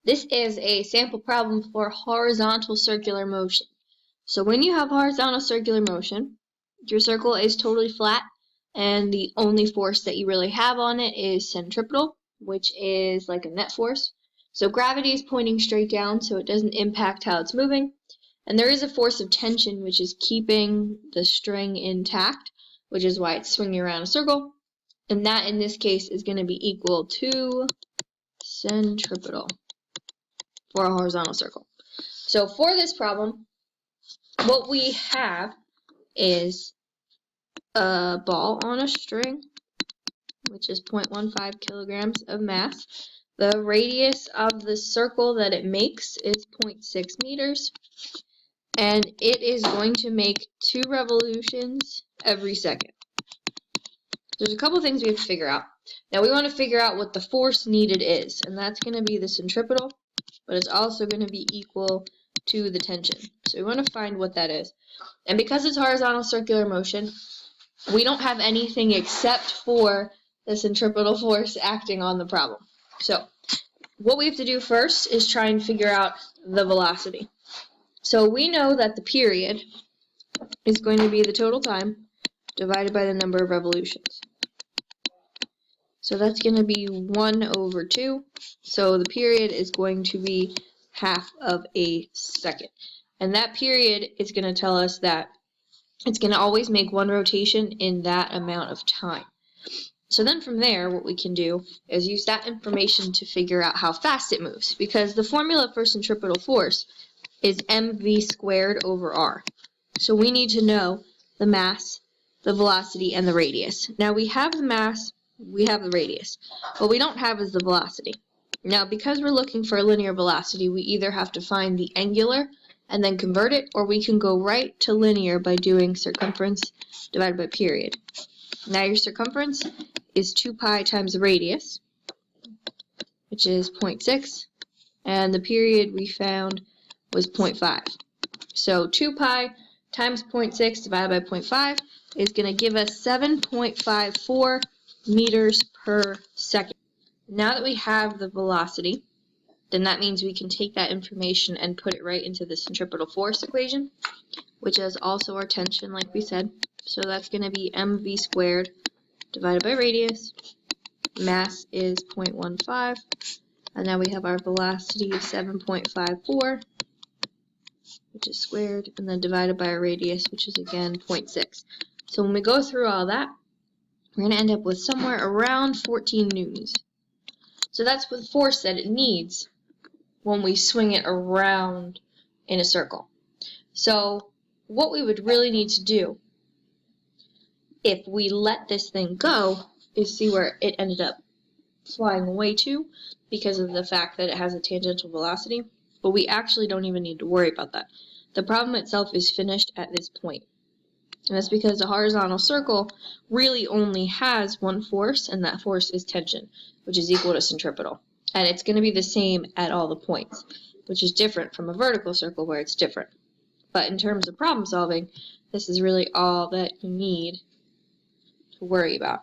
This is a sample problem for horizontal circular motion. So when you have horizontal circular motion, your circle is totally flat, and the only force that you really have on it is centripetal, which is like a net force. So gravity is pointing straight down, so it doesn't impact how it's moving. And there is a force of tension, which is keeping the string intact, which is why it's swinging around a circle. And that, in this case, is going to be equal to centripetal for a horizontal circle. So for this problem, what we have is a ball on a string, which is 0.15 kilograms of mass. The radius of the circle that it makes is 0.6 meters. And it is going to make 2 revolutions every second. There's a couple things we have to figure out. Now we want to figure out what the force needed is, and that's going to be the centripetal, but it's also going to be equal to the tension. So we want to find what that is. And because it's horizontal circular motion, we don't have anything except for the centripetal force acting on the problem. So what we have to do first is try and figure out the velocity. So we know that the period is going to be the total time divided by the number of revolutions. So that's going to be 1/2. So the period is going to be half of a second. And that period is going to tell us that it's going to always make 1 rotation in that amount of time. So then from there, what we can do is use that information to figure out how fast it moves, because the formula for centripetal force is mv squared over r. So we need to know the mass, the velocity, and the radius. Now we have the mass, we have the radius. What we don't have is the velocity. Now because we're looking for a linear velocity, we either have to find the angular and then convert it, or we can go right to linear by doing circumference divided by period. Now your circumference is 2 pi times the radius, which is 0.6, and the period we found was 0.5. So 2 pi times 0.6 divided by 0.5 is going to give us 7.54 meters per second. Now that we have the velocity, then that means we can take that information and put it right into the centripetal force equation, which is also our tension, like we said. So that's going to be mv squared divided by radius. Mass is 0.15, and now we have our velocity of 7.54, which is squared, and then divided by our radius, which is again 0.6. So when we go through all that, we're going to end up with somewhere around 14 newtons. So that's the force that it needs when we swing it around in a circle. So what we would really need to do if we let this thing go is see where it ended up flying away to, because of the fact that it has a tangential velocity, but we actually don't even need to worry about that. The problem itself is finished at this point. And that's because a horizontal circle really only has one force, and that force is tension, which is equal to centripetal. And it's going to be the same at all the points, which is different from a vertical circle where it's different. But in terms of problem solving, this is really all that you need to worry about.